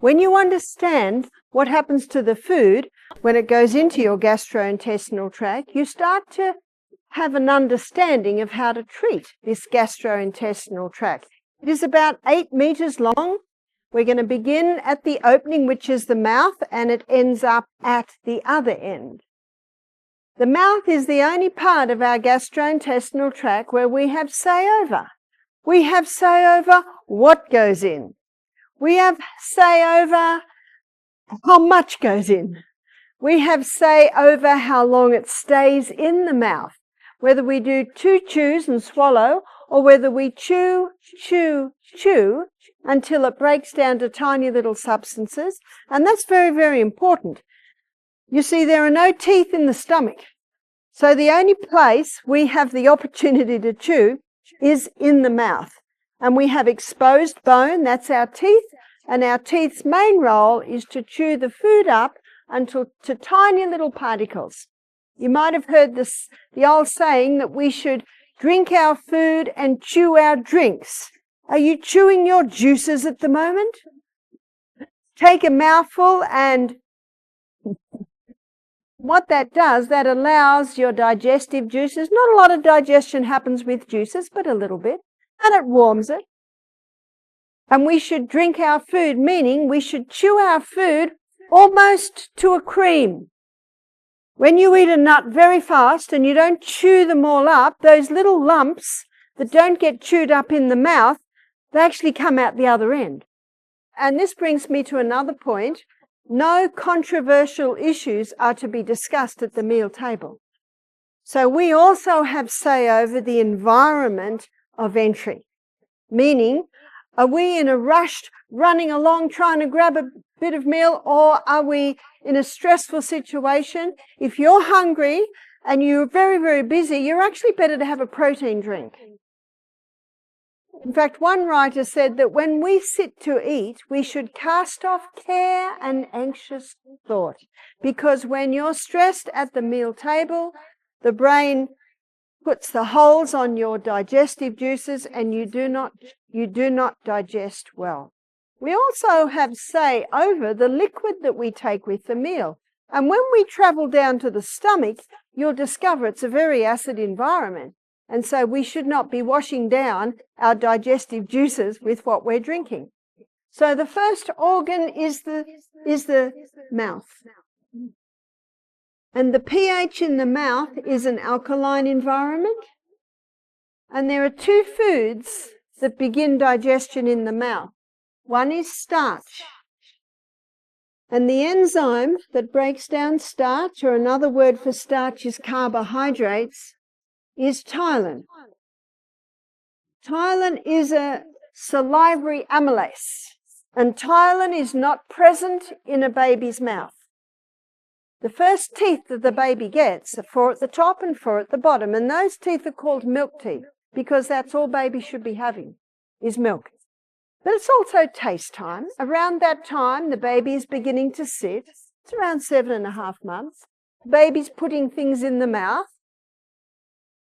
When you understand what happens to the food when it goes into your gastrointestinal tract, you start to have an understanding of how to treat this gastrointestinal tract. It is about 8 meters long. We're going to begin at the opening, which is the mouth, and it ends up at the other end. The mouth is the only part of our gastrointestinal tract where we have say over. We have say over what goes in. We have say over how much goes in. We have say over how long it stays in the mouth, whether we do 2 chews and swallow, or whether we chew, chew, chew until it breaks down to tiny little substances. And that's very, very important. You see, there are no teeth in the stomach. So the only place we have the opportunity to chew is in the mouth. And we have exposed bone, that's our teeth, and our teeth's main role is to chew the food up until to tiny little particles. You might have heard the old saying that we should drink our food and chew our drinks. Are you chewing your juices at the moment? Take a mouthful, and what that does, that allows your digestive juices. Not a lot of digestion happens with juices, but a little bit, and it warms it. And we should drink our food, meaning we should chew our food almost to a cream. When you eat a nut very fast and you don't chew them all up, those little lumps that don't get chewed up in the mouth, they actually come out the other end. And this brings me to another point. No controversial issues are to be discussed at the meal table. So we also have say over the environment of entry, meaning, are we in a rush running along trying to grab a bit of meal, or are we in a stressful situation? If you're hungry and you're very, very busy, you're actually better to have a protein drink. In fact, one writer said that when we sit to eat, we should cast off care and anxious thought, because when you're stressed at the meal table, the brain puts the holes on your digestive juices and you do not digest well. We also have say over the liquid that we take with the meal. And when we travel down to the stomach, you'll discover it's a very acid environment. And so we should not be washing down our digestive juices with what we're drinking. So the first organ is the mouth. And the pH in the mouth is an alkaline environment. And there are 2 foods that begin digestion in the mouth. One is starch. And the enzyme that breaks down starch, or another word for starch is carbohydrates, is ptyalin. Ptyalin is a salivary amylase, and ptyalin is not present in a baby's mouth. The first teeth that the baby gets are 4 at the top and 4 at the bottom, and those teeth are called milk teeth, because that's all baby should be having, is milk. But it's also taste time. Around that time, the baby is beginning to sit. It's around 7.5 months. The baby's putting things in the mouth.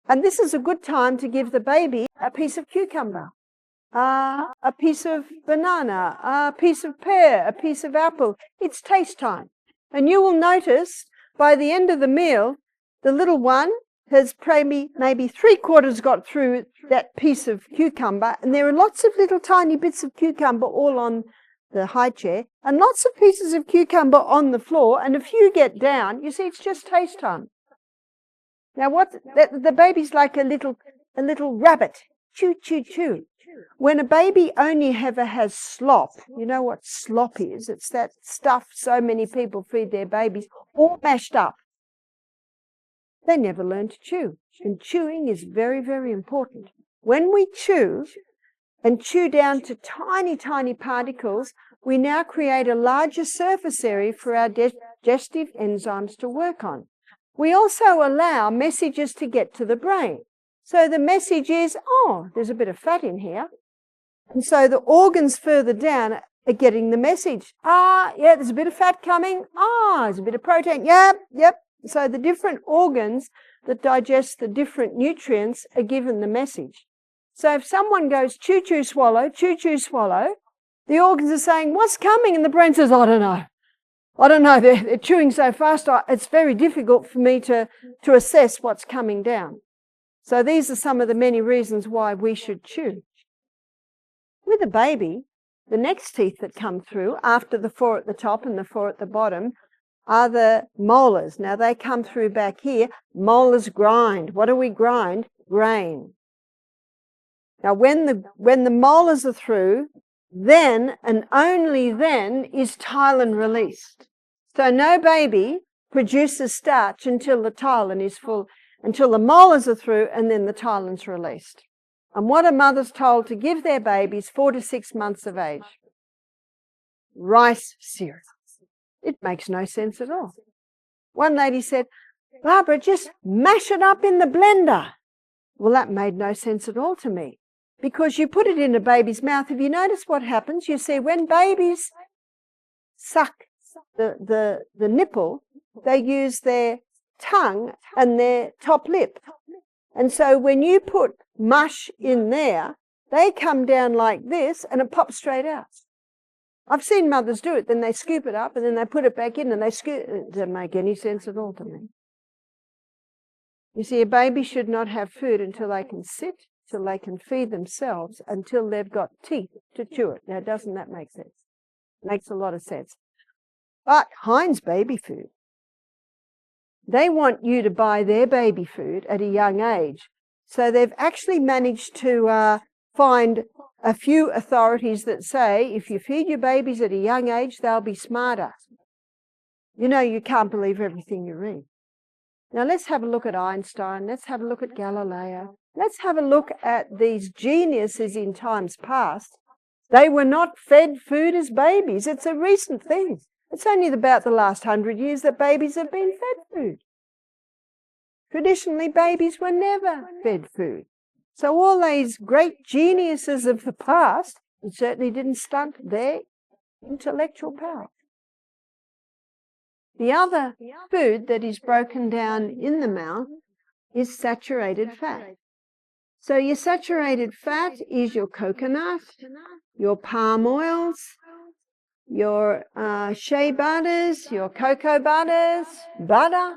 And this is a good time to give the baby a piece of cucumber, a piece of banana, a piece of pear, a piece of apple. It's taste time. And you will notice by the end of the meal, the little one has maybe 3/4 got through that piece of cucumber, and there are lots of little tiny bits of cucumber all on the high chair, and lots of pieces of cucumber on the floor, and a few get down. You see, it's just taste time. Now, the baby's like a little rabbit. Chew, chew, chew. When a baby only ever has slop, you know what slop is? It's that stuff so many people feed their babies, all mashed up. They never learn to chew. And chewing is very, very important. When we chew and chew down to tiny, tiny particles, we now create a larger surface area for our digestive enzymes to work on. We also allow messages to get to the brain. So the message is, oh, there's a bit of fat in here. And so the organs further down are getting the message. Yeah, there's a bit of fat coming. There's a bit of protein. Yep. So the different organs that digest the different nutrients are given the message. So if someone goes chew, chew, swallow, The organs are saying, what's coming? And the brain says, I don't know. I don't know. They're chewing so fast. It's very difficult for me to assess what's coming down. So these are some of the many reasons why we should chew. With a baby, the next teeth that come through after the 4 at the top and the 4 at the bottom are the molars. Now they come through back here. Molars grind. What do we grind? Grain. Now when the molars are through, then and only then is ptyalin released. So no baby produces starch until the ptyalin is full, until the molars are through, and then the ptyalin's released. And what are mothers told to give their babies 4 to 6 months of age? Rice cereal. It makes no sense at all. One lady said, Barbara, just mash it up in the blender. Well, that made no sense at all to me. Because you put it in a baby's mouth. Have you noticed what happens? You see, when babies suck the nipple, they use their tongue and their top lip. And so when you put mush in there, they come down like this and it pops straight out. I've seen mothers do it. Then they scoop it up and then they put it back in and they scoop. It doesn't make any sense at all to me. You see, a baby should not have food until they can sit, till they can feed themselves, until they've got teeth to chew it. Now, doesn't that make sense? Makes a lot of sense. But Heinz baby food, they want you to buy their baby food at a young age. So they've actually managed to find a few authorities that say if you feed your babies at a young age, they'll be smarter. You know, you can't believe everything you read. Now let's have a look at Einstein. Let's have a look at Galileo. Let's have a look at these geniuses in times past. They were not fed food as babies. It's a recent thing. It's only about the last 100 years that babies have been fed food. Traditionally, babies were never fed food. So all these great geniuses of the past, it certainly didn't stunt their intellectual power. The other food that is broken down in the mouth is saturated fat. So your saturated fat is your coconut, your palm oils, your shea butters, your cocoa butters, butter.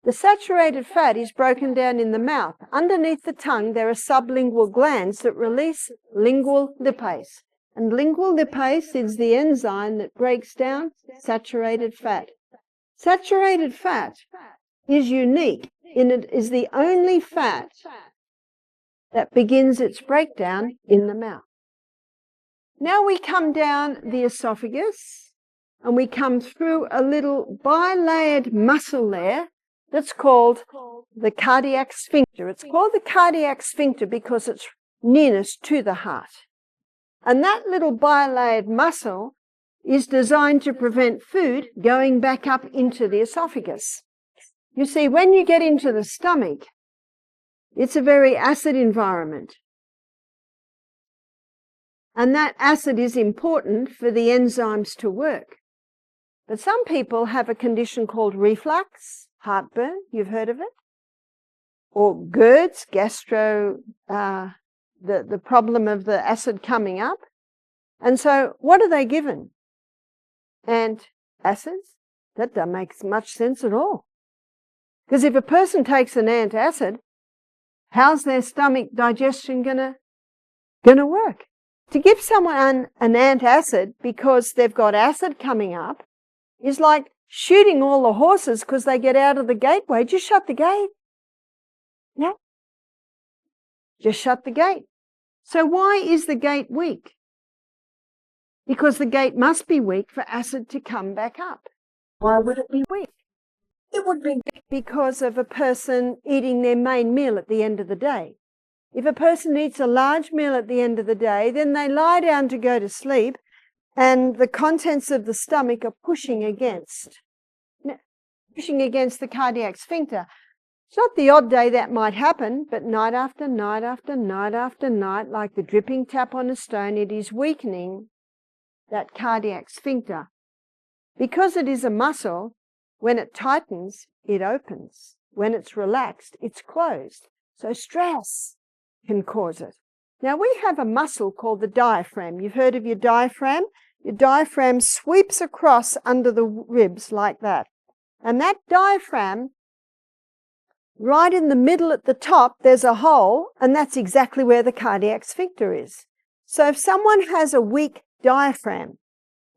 The saturated fat is broken down in the mouth. Underneath the tongue, there are sublingual glands that release lingual lipase. And lingual lipase is the enzyme that breaks down saturated fat. Saturated fat is unique in it is the only fat that begins its breakdown in the mouth. Now we come down the esophagus and we come through a little bilayered muscle there that's called the cardiac sphincter. It's called the cardiac sphincter because it's nearness to the heart. And that little bilayered muscle is designed to prevent food going back up into the esophagus. You see, when you get into the stomach, it's a very acid environment. And that acid is important for the enzymes to work. But some people have a condition called reflux, heartburn, you've heard of it? Or GERDs, the problem of the acid coming up. And so what are they given? Antacids? That doesn't make much sense at all. Because if a person takes an antacid, how's their stomach digestion gonna work? To give someone an antacid because they've got acid coming up is like shooting all the horses because they get out of the gateway. Just shut the gate. Yeah. Just shut the gate. So why is the gate weak? Because the gate must be weak for acid to come back up. Why would it be weak? It would be because of a person eating their main meal at the end of the day. If a person eats a large meal at the end of the day, then they lie down to go to sleep and the contents of the stomach are pushing against the cardiac sphincter. It's not the odd day that might happen, but night after night after night after night, like the dripping tap on a stone, it is weakening that cardiac sphincter. Because it is a muscle, when it tightens, it opens. When it's relaxed, it's closed. So stress can cause it. Now we have a muscle called the diaphragm. You've heard of your diaphragm? Your diaphragm sweeps across under the ribs like that. And that diaphragm, right in the middle at the top, there's a hole, and that's exactly where the cardiac sphincter is. So if someone has a weak diaphragm,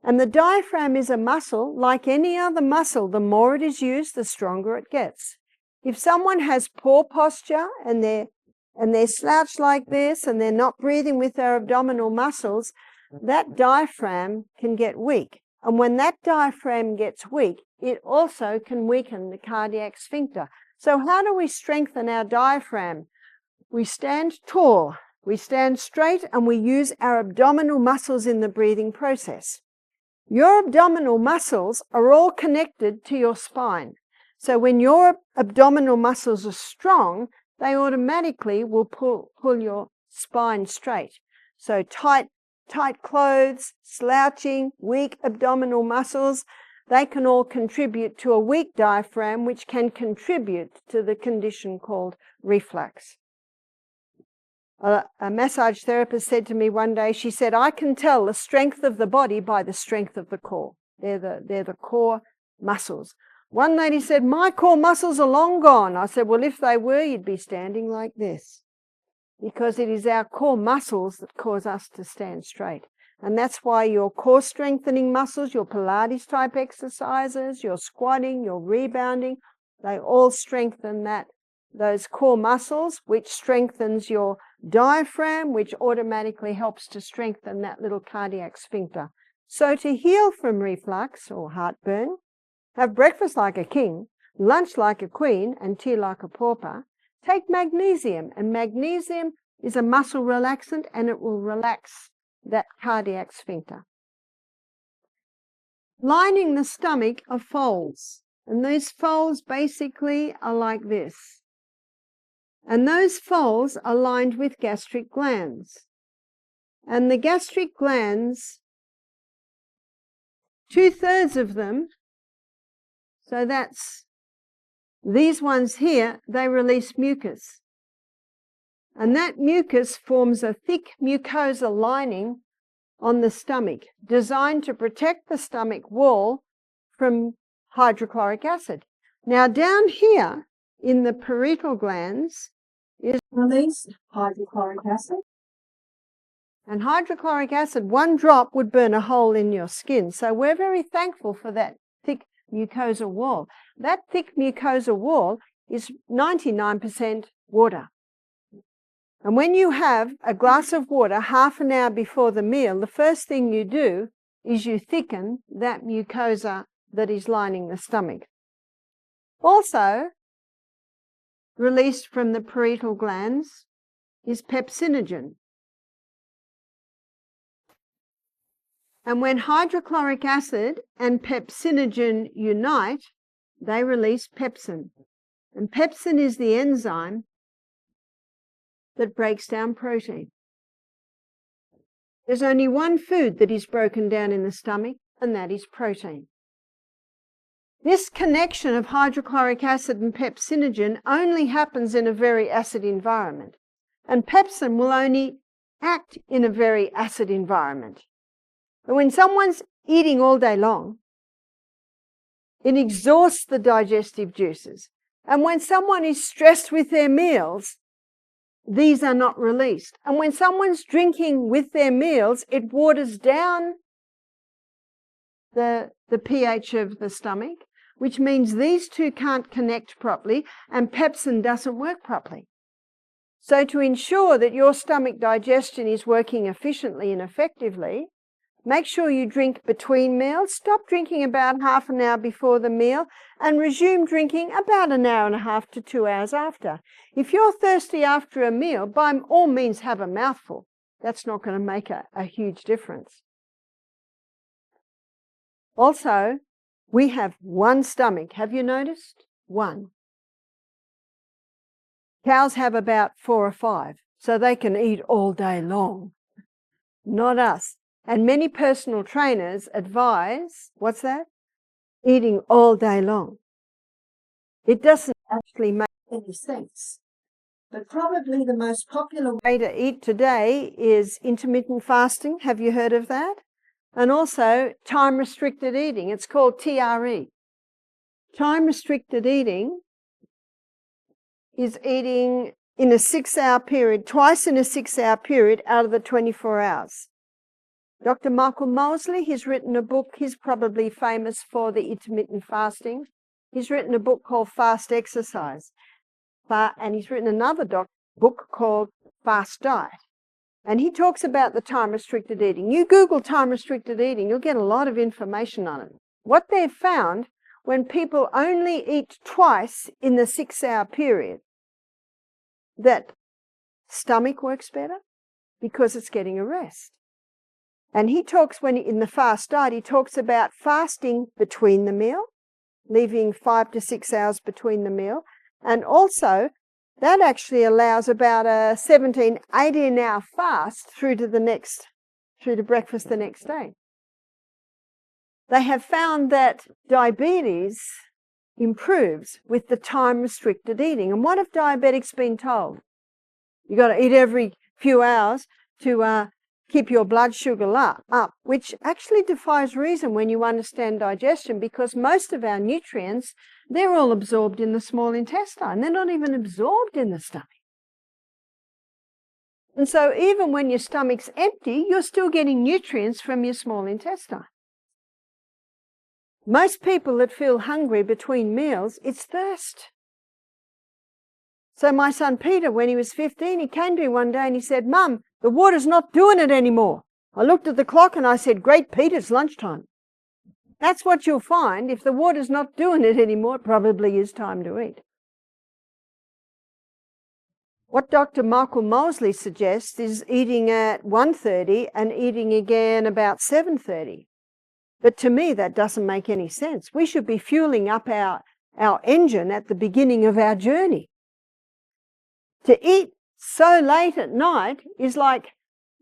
and the diaphragm is a muscle, like any other muscle, the more it is used, the stronger it gets. If someone has poor posture and they're slouched like this and they're not breathing with their abdominal muscles, that diaphragm can get weak. And when that diaphragm gets weak, it also can weaken the cardiac sphincter. So how do we strengthen our diaphragm? We stand tall, we stand straight, and we use our abdominal muscles in the breathing process. Your abdominal muscles are all connected to your spine. So when your abdominal muscles are strong, they automatically will pull your spine straight. So tight clothes, slouching, weak abdominal muscles, they can all contribute to a weak diaphragm, which can contribute to the condition called reflux. A massage therapist said to me one day, she said, I can tell the strength of the body by the strength of the core. They're the core muscles. One lady said, my core muscles are long gone. I said, well, if they were, you'd be standing like this. Because it is our core muscles that cause us to stand straight. And that's why your core strengthening muscles, your Pilates type exercises, your squatting, your rebounding, they all strengthen those core muscles, which strengthens your diaphragm, which automatically helps to strengthen that little cardiac sphincter. So to heal from reflux or heartburn, have breakfast like a king, lunch like a queen, and tea like a pauper. Take magnesium, and magnesium is a muscle relaxant, and it will relax that cardiac sphincter. Lining the stomach are folds, and these folds basically are like this. And those folds are lined with gastric glands. And the gastric glands, 2/3 of them, so that's these ones here, they release mucus. And that mucus forms a thick mucosa lining on the stomach, designed to protect the stomach wall from hydrochloric acid. Now down here in the parietal glands is released hydrochloric acid. And hydrochloric acid, one drop would burn a hole in your skin. So we're very thankful for that thick mucosa wall. That thick mucosa wall is 99% water. And when you have a glass of water half an hour before the meal, the first thing you do is you thicken that mucosa that is lining the stomach. Also, released from the parietal glands is pepsinogen. And when hydrochloric acid and pepsinogen unite, they release pepsin. And pepsin is the enzyme that breaks down protein. There's only one food that is broken down in the stomach, and that is protein. This connection of hydrochloric acid and pepsinogen only happens in a very acid environment. And pepsin will only act in a very acid environment. And when someone's eating all day long, it exhausts the digestive juices. And when someone is stressed with their meals, these are not released. And when someone's drinking with their meals, it waters down the pH of the stomach, which means these two can't connect properly, and pepsin doesn't work properly. So to ensure that your stomach digestion is working efficiently and effectively, make sure you drink between meals. Stop drinking about half an hour before the meal and resume drinking about an hour and a half to 2 hours after. If you're thirsty after a meal, by all means have a mouthful. That's not going to make a huge difference. Also, we have one stomach. Have you noticed? One. Cows have about 4 or 5, so they can eat all day long. Not us. And many personal trainers advise, what's that? Eating all day long. It doesn't actually make any sense. But probably the most popular way to eat today is intermittent fasting. Have you heard of that? And also time-restricted eating. It's called TRE. Time-restricted eating is eating in a 6-hour period, twice in a 6-hour period out of the 24 hours. Dr. Michael Mosley, he's written a book. He's probably famous for the intermittent fasting. He's written a book called Fast Exercise. And he's written another book called Fast Diet. And he talks about the time-restricted eating. You Google time-restricted eating, you'll get a lot of information on it. What they've found, when people only eat twice in the 6-hour period, that stomach works better because it's getting a rest. And he talks, in the fast diet, he talks about fasting between the meal, leaving 5 to 6 hours between the meal. And also, that actually allows about a 17, 18-hour fast through to breakfast the next day. They have found that diabetes improves with the time-restricted eating. And what have diabetics been told? You've got to eat every few hours to keep your blood sugar up, which actually defies reason when you understand digestion, because most of our nutrients, they're all absorbed in the small intestine. They're not even absorbed in the stomach. And so even when your stomach's empty, you're still getting nutrients from your small intestine. Most people that feel hungry between meals, it's thirst. So my son Peter, when he was 15, he came to me one day and he said, "Mum, the water's not doing it anymore." I looked at the clock and I said, "Great, Peter, it's lunchtime." That's what you'll find. If the water's not doing it anymore, it probably is time to eat. What Dr. Michael Mosley suggests is eating at 1:30 and eating again about 7:30. But to me, that doesn't make any sense. We should be fueling up our engine at the beginning of our journey. To eat so late at night is like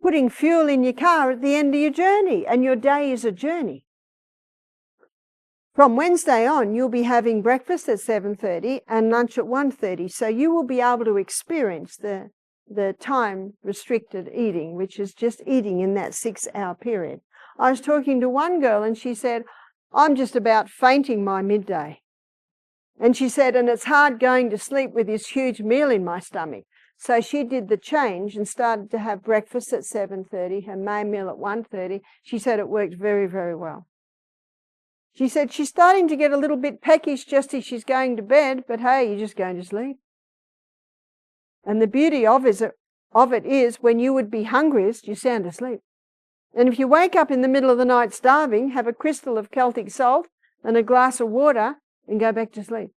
putting fuel in your car at the end of your journey, and your day is a journey. From Wednesday on, you'll be having breakfast at 7:30 and lunch at 1:30, so you will be able to experience the time-restricted eating, which is just eating in that 6-hour period. I was talking to one girl and she said, "I'm just about fainting by midday." And she said, "And it's hard going to sleep with this huge meal in my stomach." So she did the change and started to have breakfast at 7:30, her main meal at 1:30. She said it worked very, very well. She said she's starting to get a little bit peckish just as she's going to bed, but hey, you're just going to sleep. And the beauty of it is when you would be hungriest, you're sound asleep. And if you wake up in the middle of the night starving, have a crystal of Celtic salt and a glass of water and go back to sleep.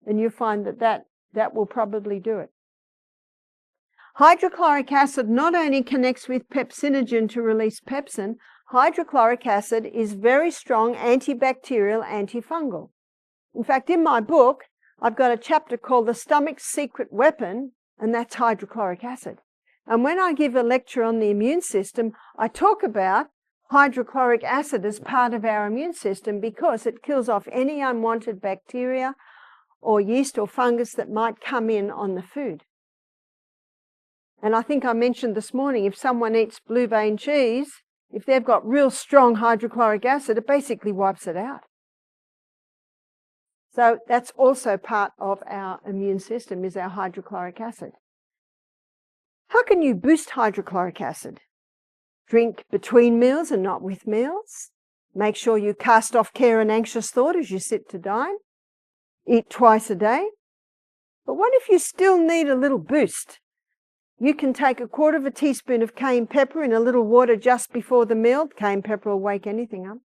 And you'll find that will probably do it. Hydrochloric acid not only connects with pepsinogen to release pepsin, hydrochloric acid is very strong antibacterial, antifungal. In fact, in my book, I've got a chapter called The Stomach's Secret Weapon, and that's hydrochloric acid. And when I give a lecture on the immune system, I talk about hydrochloric acid as part of our immune system because it kills off any unwanted bacteria or yeast or fungus that might come in on the food. And I think I mentioned this morning, if someone eats blue vein cheese, if they've got real strong hydrochloric acid, it basically wipes it out. So that's also part of our immune system, is our hydrochloric acid. How can you boost hydrochloric acid? Drink between meals and not with meals. Make sure you cast off care and anxious thought as you sit to dine. Eat twice a day. But what if you still need a little boost? You can take 1/4 teaspoon of cayenne pepper in a little water just before the meal. Cayenne pepper will wake anything up.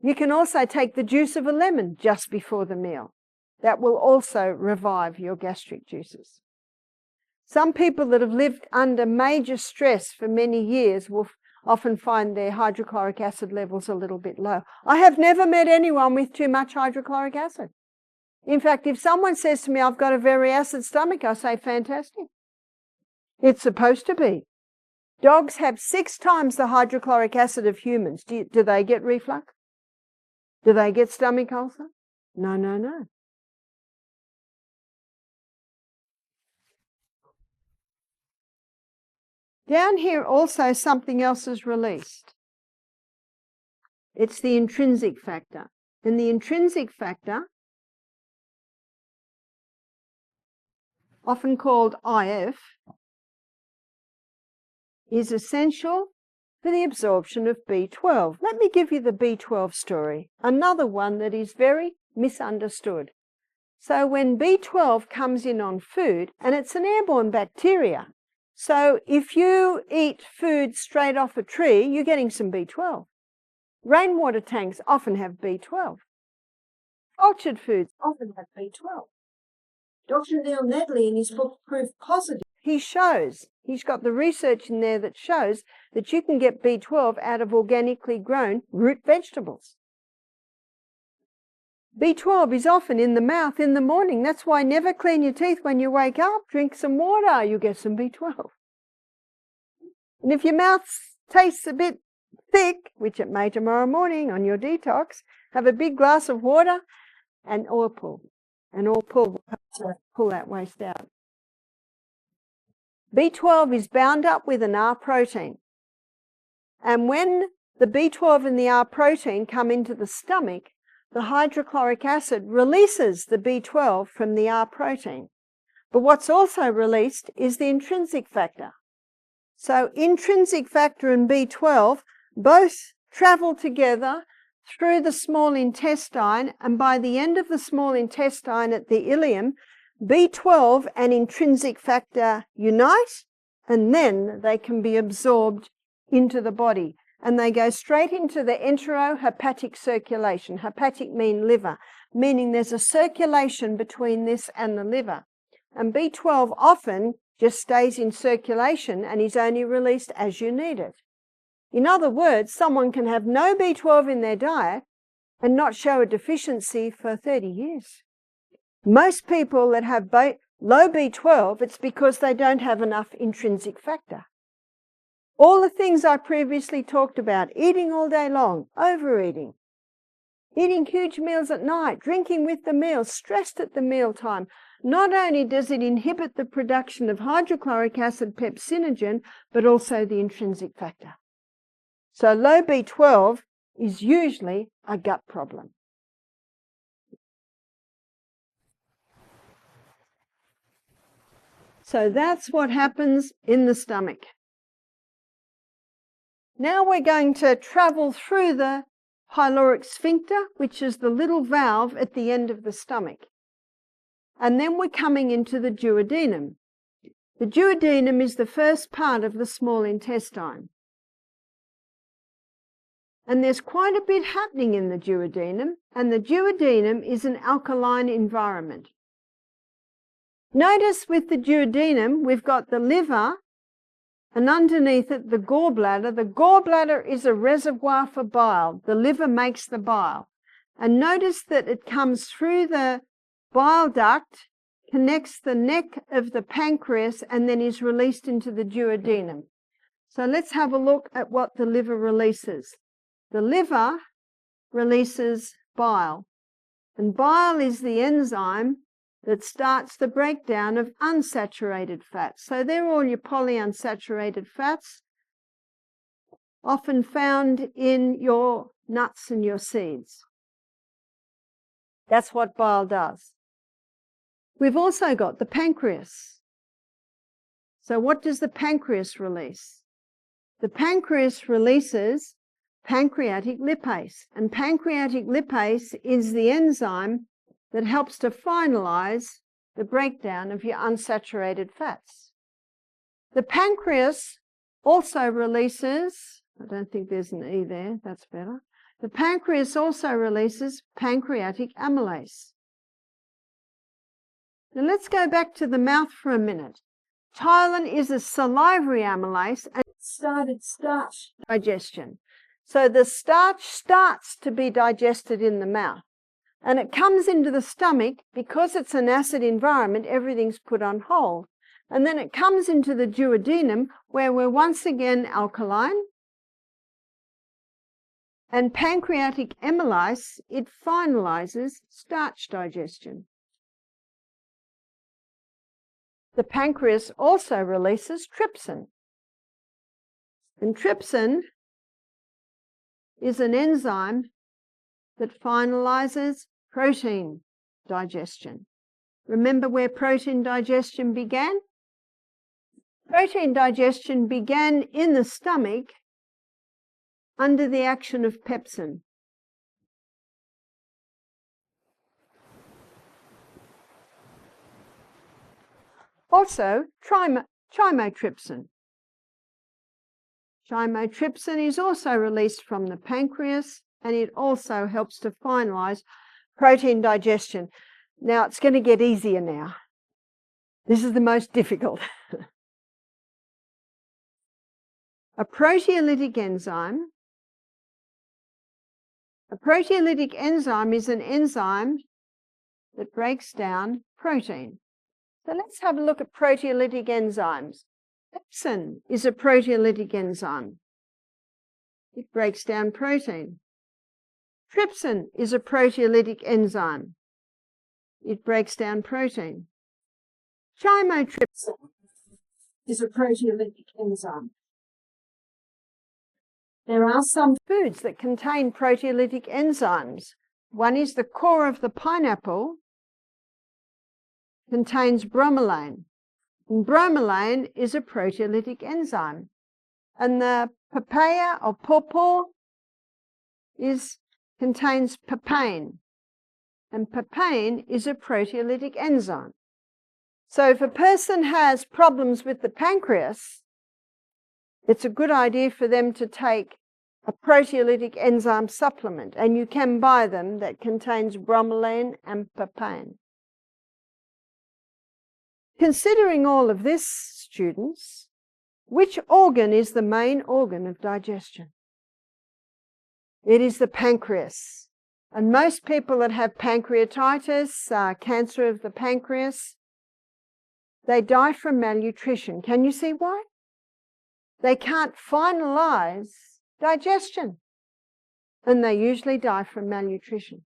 You can also take the juice of a lemon just before the meal. That will also revive your gastric juices. Some people that have lived under major stress for many years will often find their hydrochloric acid levels a little bit low. I have never met anyone with too much hydrochloric acid. In fact, if someone says to me, "I've got a very acid stomach," I say, "Fantastic. It's supposed to be." Dogs have 6 times the hydrochloric acid of humans. Do they get reflux? Do they get stomach ulcer? No, no, no. Down here also something else is released. It's the intrinsic factor. And the intrinsic factor, often called IF, is essential for the absorption of B12. Let me give you the B12 story, another one that is very misunderstood. So when B12 comes in on food, and it's an airborne bacteria, so if you eat food straight off a tree, you're getting some B12. Rainwater tanks often have B12. Cultured foods often have B12. Dr. Neil Nedley, in his book Proof Positive, he shows, he's got the research in there that shows that you can get B12 out of organically grown root vegetables. B12 is often in the mouth in the morning. That's why never clean your teeth when you wake up. Drink some water, you get some B12. And if your mouth tastes a bit thick, which it may tomorrow morning on your detox, have a big glass of water and oil pull. And oil pull will help to pull that waste out. B12 is bound up with an R protein. And when the B12 and the R protein come into the stomach, the hydrochloric acid releases the B12 from the R protein. But what's also released is the intrinsic factor. So intrinsic factor and B12 both travel together through the small intestine, and by the end of the small intestine at the ileum, B12 and intrinsic factor unite, and then they can be absorbed into the body. And they go straight into the enterohepatic circulation. Hepatic mean liver, meaning there's a circulation between this and the liver. And B12 often just stays in circulation and is only released as you need it. In other words, someone can have no B12 in their diet and not show a deficiency for 30 years. Most people that have low B12, it's because they don't have enough intrinsic factor. All the things I previously talked about, eating all day long, overeating, eating huge meals at night, drinking with the meals, stressed at the mealtime. Not only does it inhibit the production of hydrochloric acid pepsinogen, but also the intrinsic factor. So low B12 is usually a gut problem. So that's what happens in the stomach. Now we're going to travel through the pyloric sphincter, which is the little valve at the end of the stomach. And then we're coming into the duodenum. The duodenum is the first part of the small intestine. And there's quite a bit happening in the duodenum, and the duodenum is an alkaline environment. Notice with the duodenum, we've got the liver, and underneath it, the gallbladder. The gallbladder is a reservoir for bile. The liver makes the bile. And notice that it comes through the bile duct, connects the neck of the pancreas, and then is released into the duodenum. So let's have a look at what the liver releases. The liver releases bile, and bile is the enzyme that starts the breakdown of unsaturated fats. So they're all your polyunsaturated fats, often found in your nuts and your seeds. That's what bile does. We've also got the pancreas. So what does the pancreas release? The pancreas releases pancreatic lipase, and pancreatic lipase is the enzyme that helps to finalize the breakdown of your unsaturated fats. The pancreas also releases, I don't think there's an E there, that's better. The pancreas also releases pancreatic amylase. Now let's go back to the mouth for a minute. Ptyalin is a salivary amylase and it started starch digestion. So the starch starts to be digested in the mouth. And it comes into the stomach, because it's an acid environment, everything's put on hold. And then it comes into the duodenum, where we're once again alkaline. And pancreatic amylase, it finalizes starch digestion. The pancreas also releases trypsin. And trypsin is an enzyme that finalizes protein digestion. Remember where protein digestion began? Protein digestion began in the stomach under the action of pepsin. Also, chymotrypsin. Chymotrypsin is also released from the pancreas, and it also helps to finalize protein digestion. Now, it's going to get easier now. This is the most difficult. A proteolytic enzyme. A proteolytic enzyme is an enzyme that breaks down protein. So let's have a look at proteolytic enzymes. Pepsin is a proteolytic enzyme. It breaks down protein. Trypsin is a proteolytic enzyme. It breaks down protein. Chymotrypsin is a proteolytic enzyme. There are some foods that contain proteolytic enzymes. One is the core of the pineapple, contains bromelain. And bromelain is a proteolytic enzyme. And the papaya or pawpaw contains papain. And papain is a proteolytic enzyme. So if a person has problems with the pancreas, it's a good idea for them to take a proteolytic enzyme supplement, and you can buy them that contains bromelain and papain. Considering all of this, students, which organ is the main organ of digestion? It is the pancreas. And most people that have pancreatitis, cancer of the pancreas, they die from malnutrition. Can you see why? They can't finalize digestion, and they usually die from malnutrition.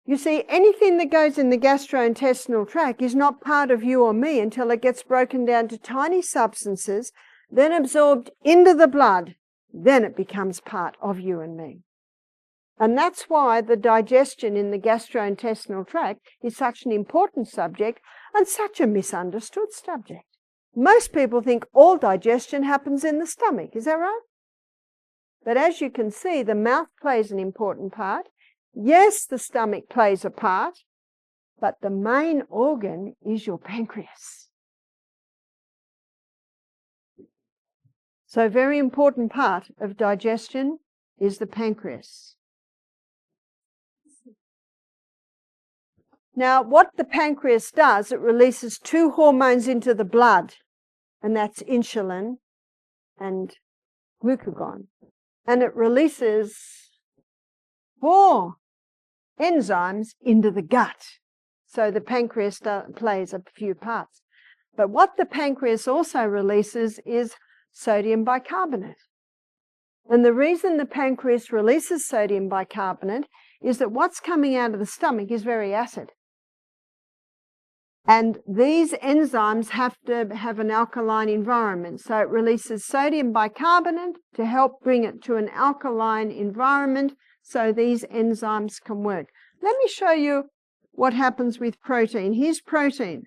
You see, anything that goes in the gastrointestinal tract is not part of you or me until it gets broken down to tiny substances, then absorbed into the blood, then it becomes part of you and me. And that's why the digestion in the gastrointestinal tract is such an important subject and such a misunderstood subject. Most people think all digestion happens in the stomach, is that right? But as you can see, the mouth plays an important part. Yes, the stomach plays a part, but the main organ is your pancreas. So a very important part of digestion is the pancreas. Now, what the pancreas does, it releases two hormones into the blood, and that's insulin and glucagon. And it releases 4 enzymes into the gut. So the pancreas plays a few parts. But what the pancreas also releases is sodium bicarbonate. And the reason the pancreas releases sodium bicarbonate is that what's coming out of the stomach is very acid. And these enzymes have to have an alkaline environment. So it releases sodium bicarbonate to help bring it to an alkaline environment so these enzymes can work. Let me show you what happens with protein. Here's protein.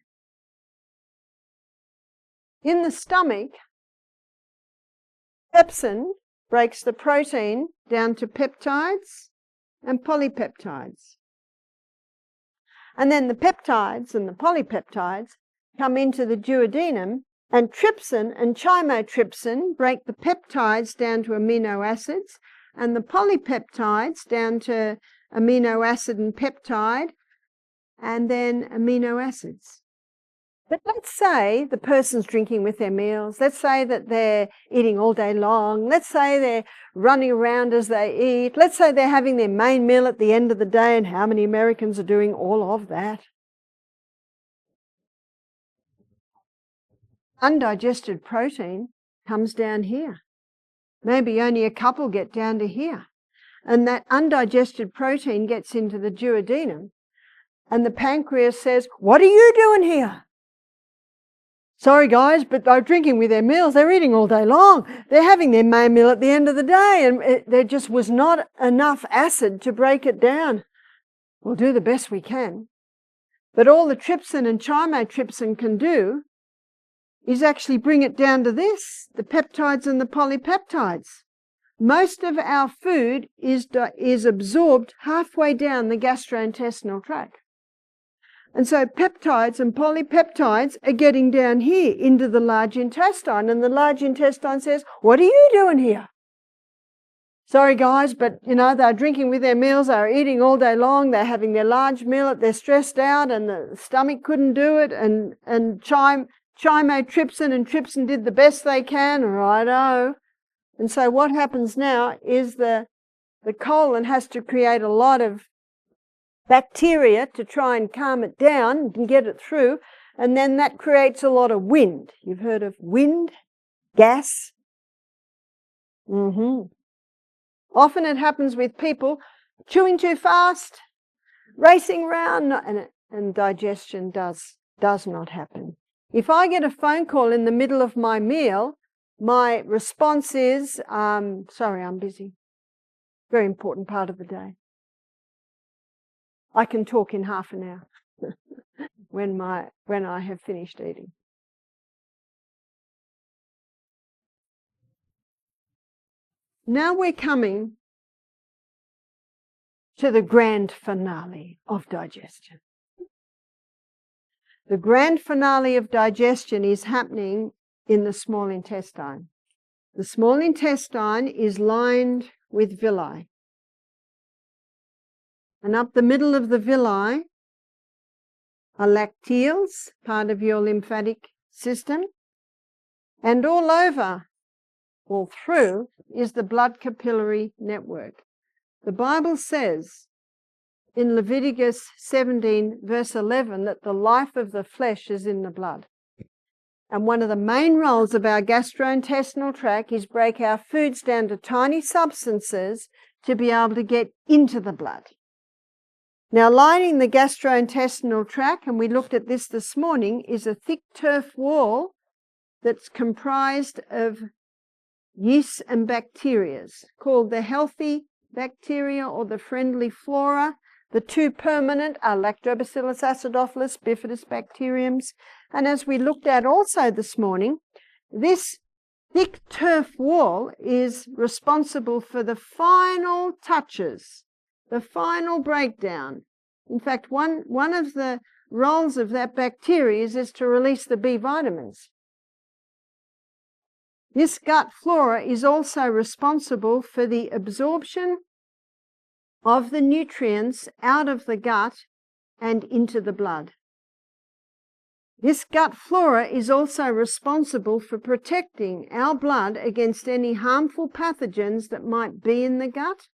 In the stomach, pepsin breaks the protein down to peptides and polypeptides. And then the peptides and the polypeptides come into the duodenum, and trypsin and chymotrypsin break the peptides down to amino acids and the polypeptides down to amino acid and peptide, and then amino acids. But let's say the person's drinking with their meals. Let's say that they're eating all day long. Let's say they're running around as they eat. Let's say they're having their main meal at the end of the day, and how many Americans are doing all of that? Undigested protein comes down here. Maybe only a couple get down to here. And that undigested protein gets into the duodenum, and the pancreas says, "What are you doing here?" Sorry guys, but they're drinking with their meals. They're eating all day long. They're having their main meal at the end of the day, and there just was not enough acid to break it down. We'll do the best we can. But all the trypsin and chymotrypsin can do is actually bring it down to this, the peptides and the polypeptides. Most of our food is absorbed halfway down the gastrointestinal tract. And so peptides and polypeptides are getting down here into the large intestine, and the large intestine says, what are you doing here? Sorry guys, but they're drinking with their meals, they're eating all day long, they're having their large meal, they're stressed out, and the stomach couldn't do it, and chymotrypsin and trypsin did the best they can, righto. And so what happens now is the colon has to create a lot of bacteria to try and calm it down and get it through, and then that creates a lot of wind. You've heard of wind, gas? Often it happens with people chewing too fast, racing around, and digestion does not happen. If I get a phone call in the middle of my meal, my response is, sorry, I'm busy. Very important part of the day. I can talk in half an hour when I have finished eating. Now we're coming to the grand finale of digestion. The grand finale of digestion is happening in the small intestine. The small intestine is lined with villi. And up the middle of the villi are lacteals, part of your lymphatic system. And all over, all through, is the blood capillary network. The Bible says in Leviticus 17, verse 11, that the life of the flesh is in the blood. And one of the main roles of our gastrointestinal tract is break our foods down to tiny substances to be able to get into the blood. Now, lining the gastrointestinal tract, and we looked at this morning, is a thick turf wall that's comprised of yeasts and bacteria, called the healthy bacteria or the friendly flora. The two permanent are Lactobacillus acidophilus, bifidus bacteriums. And as we looked at also this morning, this thick turf wall is responsible for the final touches, the final breakdown. In fact, one of the roles of that bacteria is to release the B vitamins. This gut flora is also responsible for the absorption of the nutrients out of the gut and into the blood. This gut flora is also responsible for protecting our blood against any harmful pathogens that might be in the gut.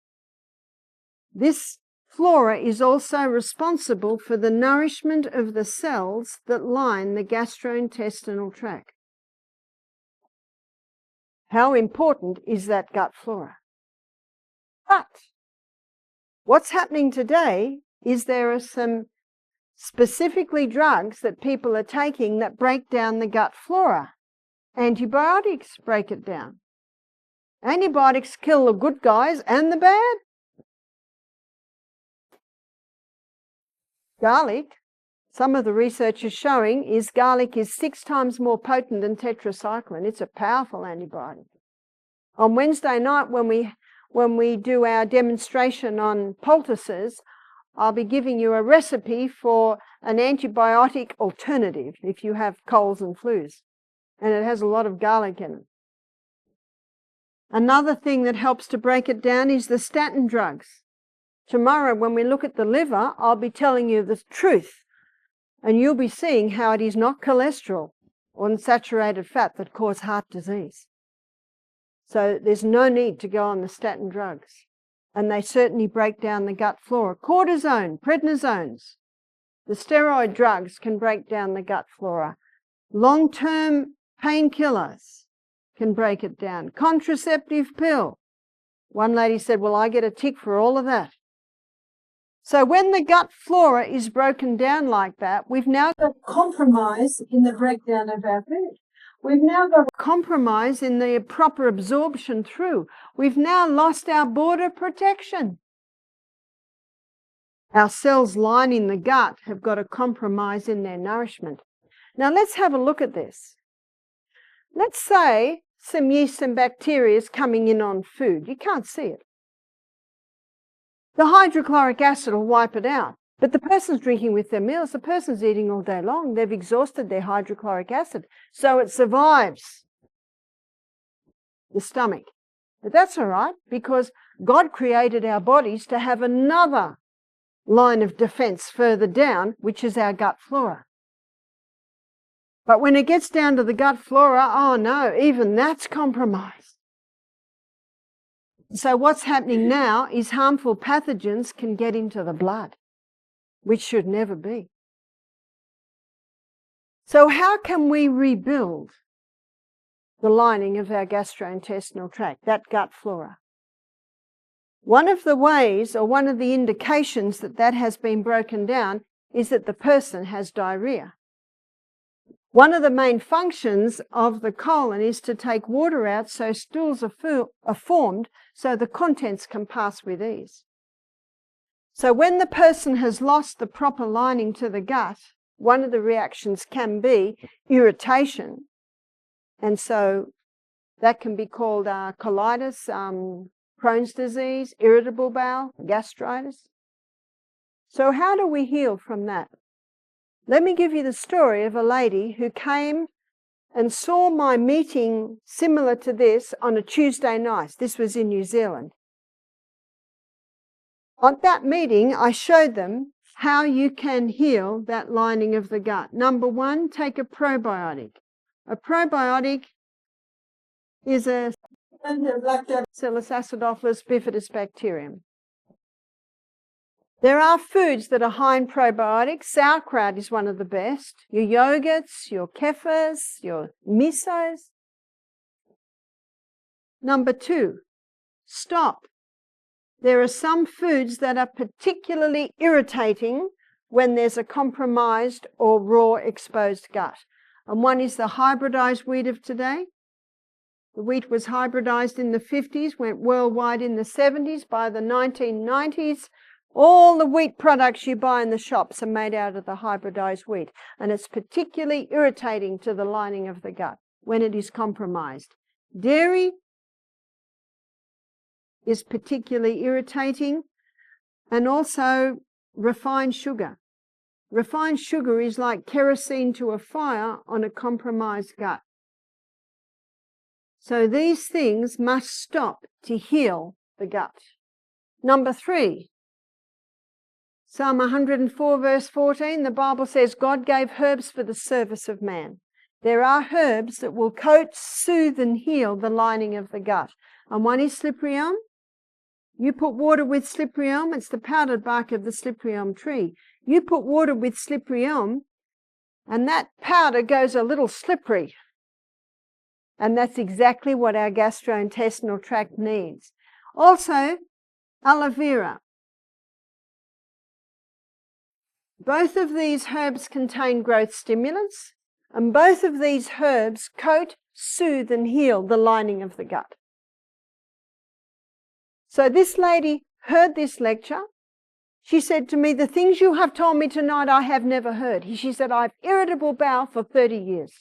This flora is also responsible for the nourishment of the cells that line the gastrointestinal tract. How important is that gut flora? But what's happening today is there are some specifically drugs that people are taking that break down the gut flora. Antibiotics break it down. Antibiotics kill the good guys and the bad. Garlic, some of the research is showing, is garlic is 6 times more potent than tetracycline. It's a powerful antibiotic. On Wednesday night when we do our demonstration on poultices, I'll be giving you a recipe for an antibiotic alternative if you have colds and flus. And it has a lot of garlic in it. Another thing that helps to break it down is the statin drugs. Tomorrow, when we look at the liver, I'll be telling you the truth. And you'll be seeing how it is not cholesterol or unsaturated fat that cause heart disease. So there's no need to go on the statin drugs. And they certainly break down the gut flora. Cortisone, prednisones, the steroid drugs can break down the gut flora. Long-term painkillers can break it down. Contraceptive pill. One lady said, well, I get a tick for all of that. So when the gut flora is broken down like that, we've now got compromise in the breakdown of our food. We've now got compromise in the proper absorption through. We've now lost our border protection. Our cells lining the gut have got a compromise in their nourishment. Now let's have a look at this. Let's say some yeast and bacteria is coming in on food. You can't see it. The hydrochloric acid will wipe it out. But the person's drinking with their meals, the person's eating all day long. They've exhausted their hydrochloric acid. So it survives the stomach. But that's all right, because God created our bodies to have another line of defense further down, which is our gut flora. But when it gets down to the gut flora, oh no, even that's compromised. So what's happening now is harmful pathogens can get into the blood, which should never be. So how can we rebuild the lining of our gastrointestinal tract, that gut flora? One of the ways, or one of the indications that that has been broken down, is that the person has diarrhea. One of the main functions of the colon is to take water out so stools are formed so the contents can pass with ease. So when the person has lost the proper lining to the gut, one of the reactions can be irritation. And so that can be called colitis, Crohn's disease, irritable bowel, gastritis. So how do we heal from that? Let me give you the story of a lady who came and saw my meeting similar to this on a Tuesday night. This was in New Zealand. At that meeting, I showed them how you can heal that lining of the gut. Number one, take a probiotic. A probiotic is a Lactobacillus acidophilus bifidus bacterium. There are foods that are high in probiotics. Sauerkraut is one of the best. Your yogurts, your kefirs, your misos. Number two, stop. There are some foods that are particularly irritating when there's a compromised or raw exposed gut. And one is the hybridized wheat of today. The wheat was hybridized in the 50s, went worldwide in the 70s. By the 1990s, all the wheat products you buy in the shops are made out of the hybridized wheat. And it's particularly irritating to the lining of the gut when it is compromised. Dairy is particularly irritating, and also refined sugar. Refined sugar is like kerosene to a fire on a compromised gut. So these things must stop to heal the gut. Number three, Psalm 104 verse 14, the Bible says God gave herbs for the service of man. There are herbs that will coat, soothe and heal the lining of the gut. And one is slippery elm. You put water with slippery elm, it's the powdered bark of the slippery elm tree. You put water with slippery elm, and that powder goes a little slippery. And that's exactly what our gastrointestinal tract needs. Also, aloe vera. Both of these herbs contain growth stimulants, and both of these herbs coat, soothe and heal the lining of the gut. So this lady heard this lecture. She said to me, the things you have told me tonight I have never heard. She said, I have irritable bowel for 30 years.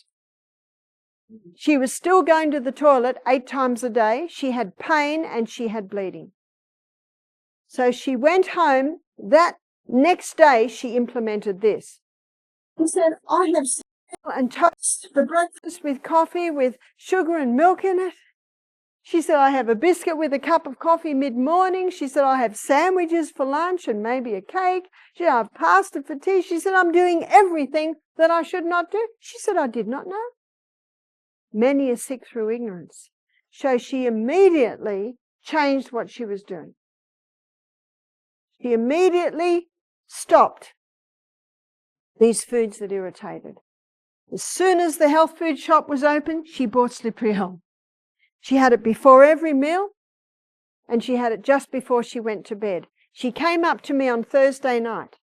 She was still going to the toilet 8 times a day. She had pain and she had bleeding. So she went home. That next day she implemented this. She said, I have cereal and toast for breakfast with coffee with sugar and milk in it. She said, I have a biscuit with a cup of coffee mid-morning. She said, I have sandwiches for lunch and maybe a cake. She said, I have pasta for tea. She said, I'm doing everything that I should not do. She said, I did not know. Many are sick through ignorance. So she immediately changed what she was doing. She immediately stopped these foods that irritated. As soon as the health food shop was open, she bought slippery elm. She had it before every meal, and she had it just before she went to bed. She came up to me on Thursday night.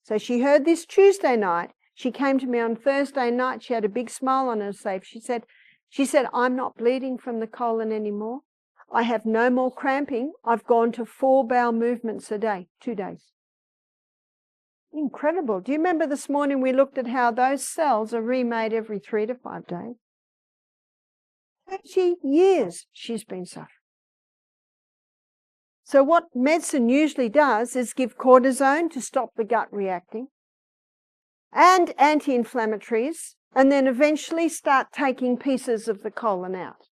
So she heard this Tuesday night. She came to me on Thursday night. She had a big smile on her face. She said, I'm not bleeding from the colon anymore. I have no more cramping. I've gone to 4 bowel movements a day, 2 days. Incredible. Do you remember this morning we looked at how those cells are remade every 3 to 5 days? 30 years she's been suffering. So what medicine usually does is give cortisone to stop the gut reacting and anti-inflammatories, and then eventually start taking pieces of the colon out.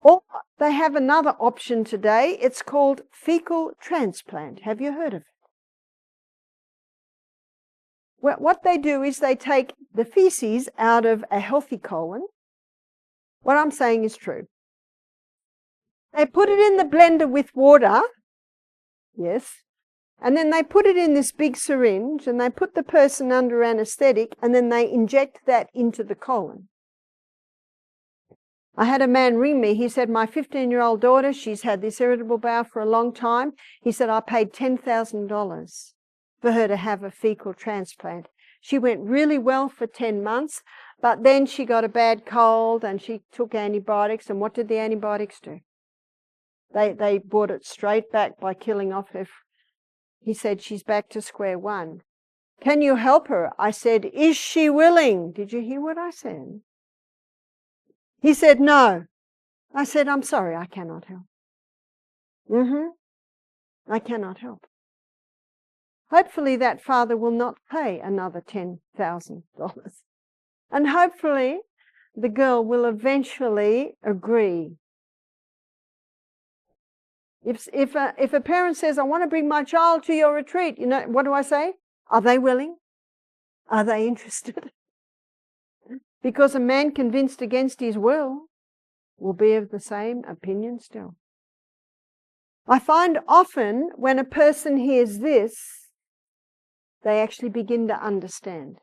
Or they have another option today. It's called fecal transplant. Have you heard of it? Well, what they do is they take the feces out of a healthy colon. What I'm saying is true. They put it in the blender with water, yes, and then they put it in this big syringe and they put the person under anesthetic and then they inject that into the colon. I had a man ring me. He said, my 15-year-old daughter, she's had this irritable bowel for a long time. He said, I paid $10,000 for her to have a fecal transplant. She went really well for 10 months, but then she got a bad cold and she took antibiotics. And what did the antibiotics do? They brought it straight back by killing off her. He said, she's back to square one. Can you help her? I said, is she willing? Did you hear what I said? He said, no. I said, I'm sorry, I cannot help. I cannot help. Hopefully that father will not pay another $10,000. And hopefully the girl will eventually agree. If a parent says, I want to bring my child to your retreat, you know, what do I say? Are they willing? Are they interested? Because a man convinced against his will be of the same opinion still. I find often when a person hears this, they actually begin to understand.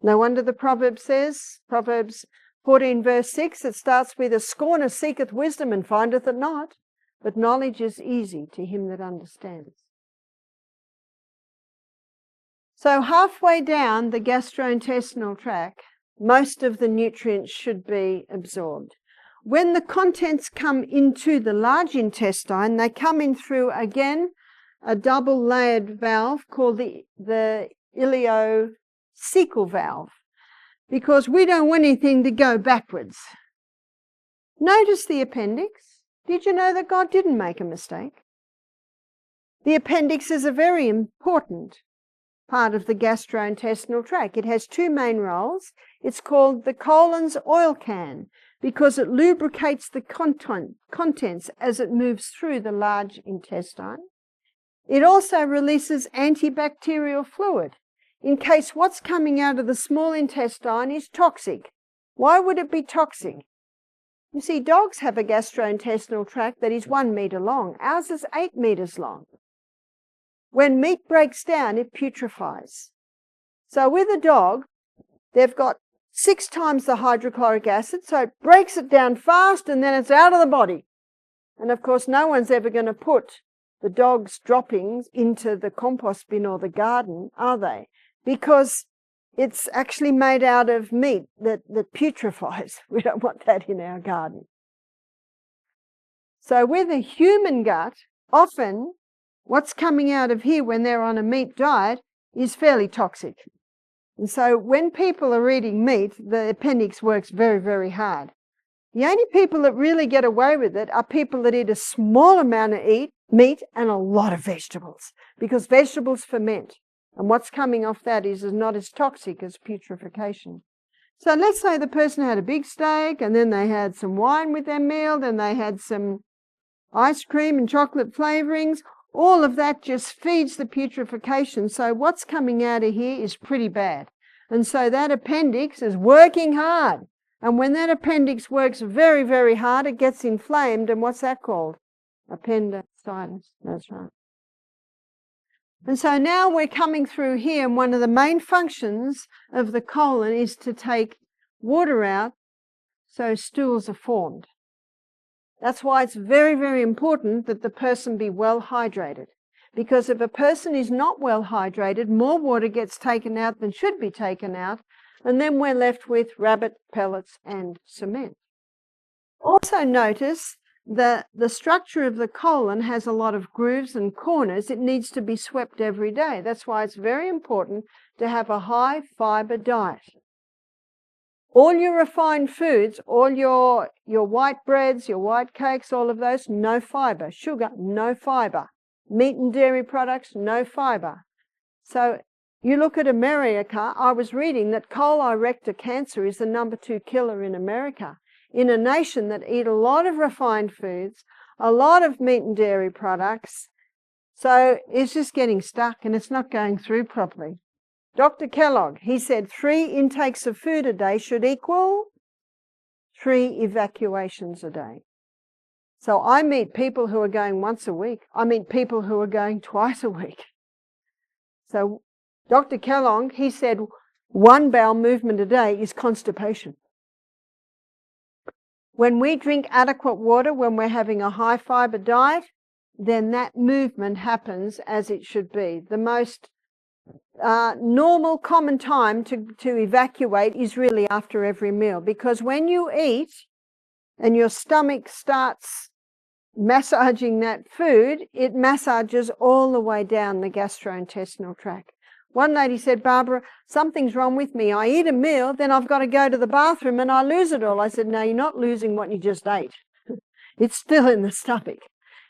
No wonder the proverb says, Proverbs 14 verse 6, it starts with, a scorner seeketh wisdom and findeth it not, but knowledge is easy to him that understands. So halfway down the gastrointestinal tract, most of the nutrients should be absorbed. When the contents come into the large intestine, they come in through, again, a double-layered valve called the ileocecal valve, because we don't want anything to go backwards. Notice the appendix. Did you know that God didn't make a mistake? The appendix is a very important part of the gastrointestinal tract. It has 2 main roles. It's called the colon's oil can because it lubricates the contents as it moves through the large intestine. It also releases antibacterial fluid in case what's coming out of the small intestine is toxic. Why would it be toxic? You see, dogs have a gastrointestinal tract that is 1 meter long. Ours is 8 meters long. When meat breaks down, it putrefies. So with a dog, they've got 6 times the hydrochloric acid, so it breaks it down fast and then it's out of the body. And of course, no one's ever going to put the dog's droppings into the compost bin or the garden, are they? Because it's actually made out of meat that putrefies. We don't want that in our garden. So with a human gut, often what's coming out of here when they're on a meat diet is fairly toxic. And so when people are eating meat, the appendix works very, very hard. The only people that really get away with it are people that eat a small amount of meat and a lot of vegetables, because vegetables ferment. And what's coming off that is not as toxic as putrefaction. So let's say the person had a big steak and then they had some wine with their meal, then they had some ice cream and chocolate flavorings. All of that just feeds the putrefaction. So what's coming out of here is pretty bad. And so that appendix is working hard. And when that appendix works very, very hard, it gets inflamed. And what's that called? Appendicitis. That's right. And so now we're coming through here, and one of the main functions of the colon is to take water out so stools are formed. That's why it's very, very important that the person be well hydrated. because if a person is not well hydrated, more water gets taken out than should be taken out, and then we're left with rabbit, pellets, and cement. Also notice that the structure of the colon has a lot of grooves and corners. It needs to be swept every day. That's why it's very important to have a high fiber diet. All your refined foods, all your white breads, your white cakes, all of those, no fiber. Sugar, no fiber. Meat and dairy products, no fiber. So you look at America, I was reading that colorectal cancer is the #2 killer in America, in a nation that eat a lot of refined foods, a lot of meat and dairy products. So it's just getting stuck and it's not going through properly. Dr. Kellogg, he said 3 intakes of food a day should equal 3 evacuations a day. So I meet people who are going once a week. I meet people who are going twice a week. So Dr. Kellogg, he said 1 bowel movement a day is constipation. When we drink adequate water, when we're having a high fiber diet, then that movement happens as it should be. The most normal common time to evacuate is really after every meal, because when you eat and your stomach starts massaging that food, it massages all the way down the gastrointestinal tract. One lady said, "Barbara, something's wrong with me. I eat a meal, then I've got to go to the bathroom and I lose it all." I said, "No, you're not losing what you just ate. It's still in the stomach."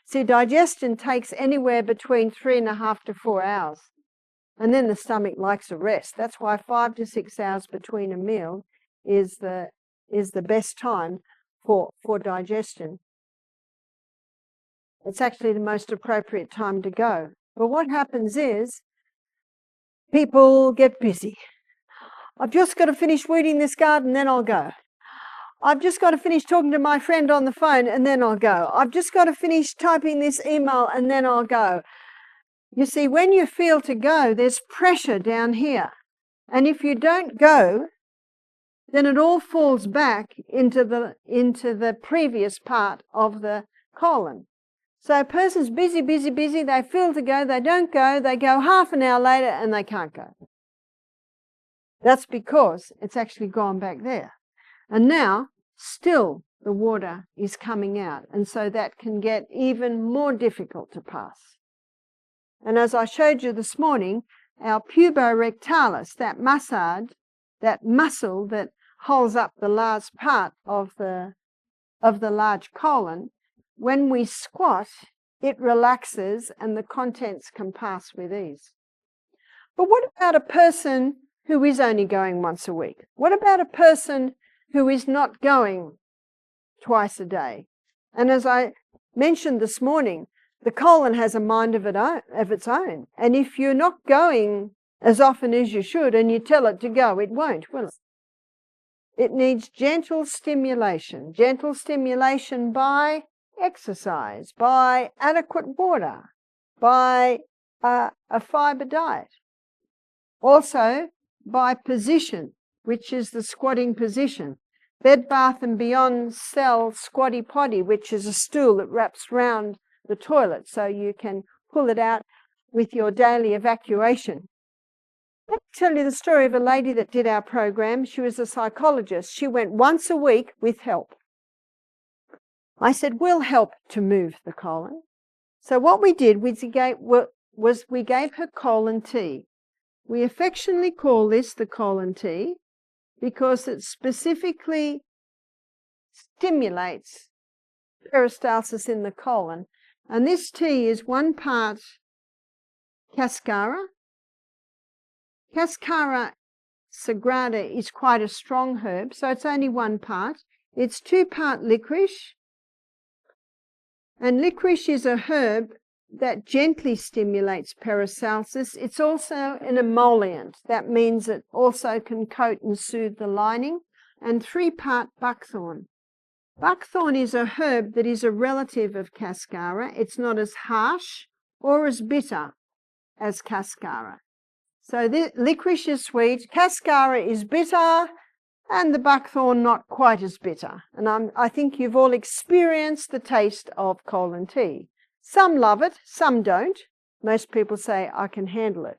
See, digestion takes anywhere between 3.5 to 4 hours. And then the stomach likes a rest. That's why 5 to 6 hours between a meal is the best time for digestion. It's actually the most appropriate time to go. But what happens is people get busy. I've just got to finish weeding this garden, then I'll go. I've just got to finish talking to my friend on the phone, and then I'll go. I've just got to finish typing this email, and then I'll go. You see, when you feel to go, there's pressure down here. And if you don't go, then it all falls back into the previous part of the colon. So a person's busy, they feel to go, they don't go, they go half an hour later and they can't go. That's because it's actually gone back there. And now, still the water is coming out, and so that can get even more difficult to pass. And as I showed you this morning, our puborectalis, that muscle that holds up the large part of the large colon, when we squat, it relaxes and the contents can pass with ease. But what about a person who is only going once a week? What about a person who is not going twice a day? And as I mentioned this morning, the colon has a mind of its own. And if you're not going as often as you should and you tell it to go, it won't, will it? It needs gentle stimulation by exercise, by adequate water, by a fiber diet. Also by position, which is the squatting position. Bed Bath & Beyond sells Squatty Potty, which is a stool that wraps round the toilet so you can pull it out with your daily evacuation. Let me tell you the story of a lady that did our program. She was a psychologist. She went once a week with help. I said, "We'll help to move the colon." So what we did was we gave her colon tea. We affectionately call this the colon tea because it specifically stimulates peristalsis in the colon. And this tea is 1 part cascara. Cascara sagrada is quite a strong herb, so it's only 1 part. It's 2 part licorice. And licorice is a herb that gently stimulates peristalsis. It's also an emollient. That means it also can coat and soothe the lining. And 3 part buckthorn. Buckthorn is a herb that is a relative of cascara. It's not as harsh or as bitter as cascara. So the licorice is sweet, cascara is bitter, and the buckthorn not quite as bitter. And I think you've all experienced the taste of colon tea. Some love it, some don't. most people say, I can handle it.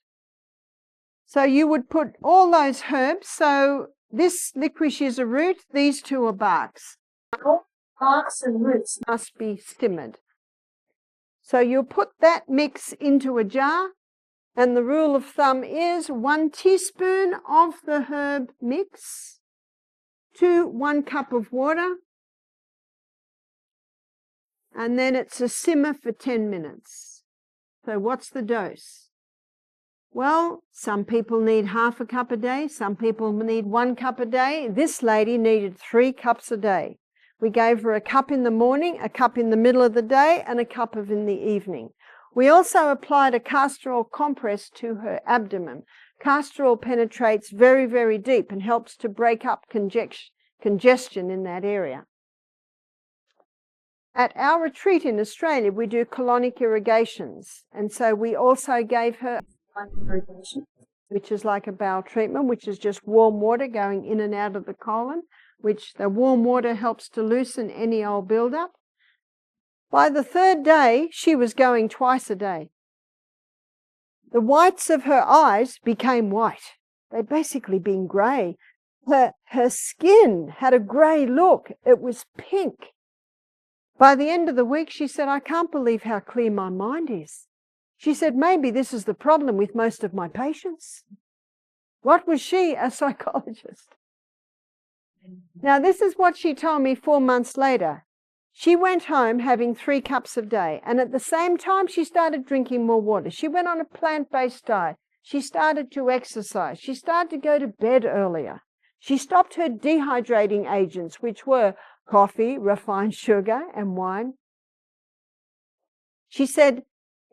So you would put all those herbs. So this licorice is a root, these two are barks. All barks and roots must be stimmered. So you'll put that mix into a jar, and the rule of thumb is 1 teaspoon of the herb mix to 1 cup of water, and then it's a simmer for 10 minutes. So what's the dose? Well, some people need half a cup a day, some people need 1 cup a day. This lady needed 3 cups a day. We gave her a cup in the morning, a cup in the middle of the day, and a cup in the evening. We also applied a castor oil compress to her abdomen. Castor oil penetrates very, very deep and helps to break up congestion in that area. At our retreat in Australia, we do colonic irrigations, and so we also gave her irrigation, which is like a bowel treatment, which is just warm water going in and out of the colon, which the warm water helps to loosen any old buildup. By the 3rd day, she was going twice a day. The whites of her eyes became white. They'd basically been grey. Her skin had a grey look. It was pink. By the end of the week, she said, I can't believe how clear my mind is. She said, maybe this is the problem with most of my patients. What was she? A psychologist. Now, this is what she told me 4 months later. She went home having 3 cups a day, and at the same time, she started drinking more water. She went on a plant-based diet. She started to exercise. She started to go to bed earlier. She stopped her dehydrating agents, which were coffee, refined sugar, and wine. She said,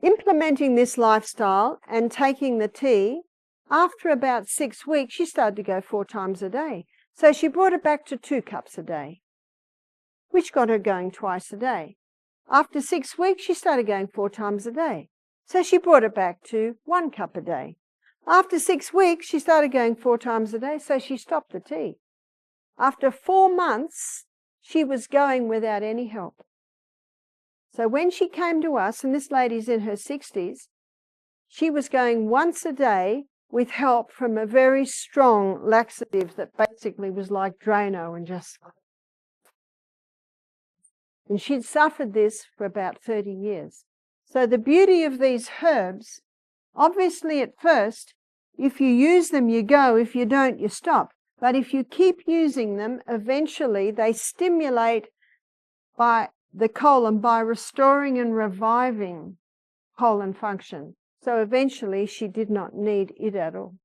implementing this lifestyle and taking the tea, after about 6 weeks, she started to go 4 times a day. So she brought it back to 2 cups a day, which got her going twice a day. After 6 weeks, she started going 4 times a day. So she brought it back to 1 cup a day. After 6 weeks, she started going 4 times a day, so she stopped the tea. After 4 months, she was going without any help. So when she came to us, and this lady's in her 60s, she was going once a day with help from a very strong laxative that basically was like Drano and just... And she'd suffered this for about 30 years. So the beauty of these herbs, obviously at first, if you use them, you go. If you don't, you stop. But if you keep using them, eventually they stimulate by the colon by restoring and reviving colon function. So eventually she did not need it at all.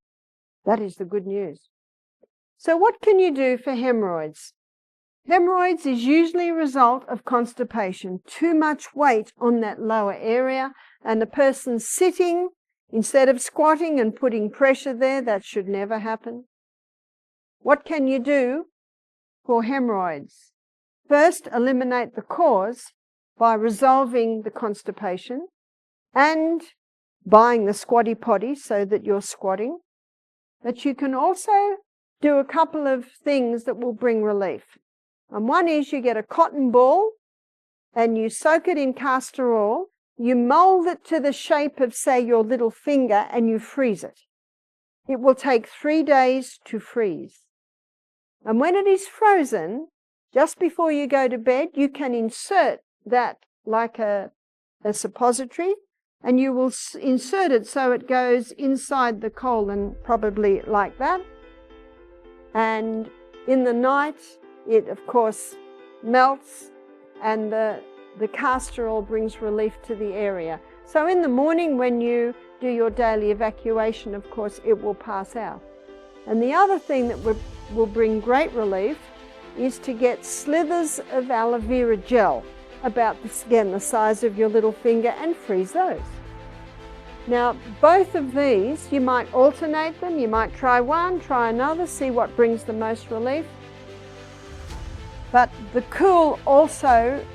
That is the good news. So what can you do for hemorrhoids? Hemorrhoids is usually a result of constipation, too much weight on that lower area, and the person sitting instead of squatting and putting pressure there. That should never happen. What can you do for hemorrhoids? First, eliminate the cause by resolving the constipation and buying the squatty potty so that you're squatting. But you can also do a couple of things that will bring relief. And one is you get a cotton ball and you soak it in castor oil. You mold it to the shape of, say, your little finger, and you freeze it. It will take 3 days to freeze. And when it is frozen, just before you go to bed, you can insert that like a suppository, and you will insert it so it goes inside the colon, probably like that. And in the night, it, of course, melts, and the castor oil brings relief to the area. So in the morning, when you do your daily evacuation, of course, it will pass out. And the other thing that will bring great relief is to get slithers of aloe vera gel, about, again, the size of your little finger, and freeze those. Now, both of these, you might alternate them. You might try one, try another, see what brings the most relief. But the cool also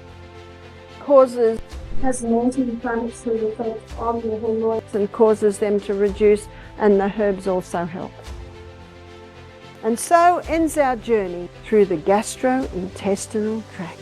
has an anti-inflammatory effect on the hemorrhoids and causes them to reduce, and the herbs also help. And so ends our journey through the gastrointestinal tract.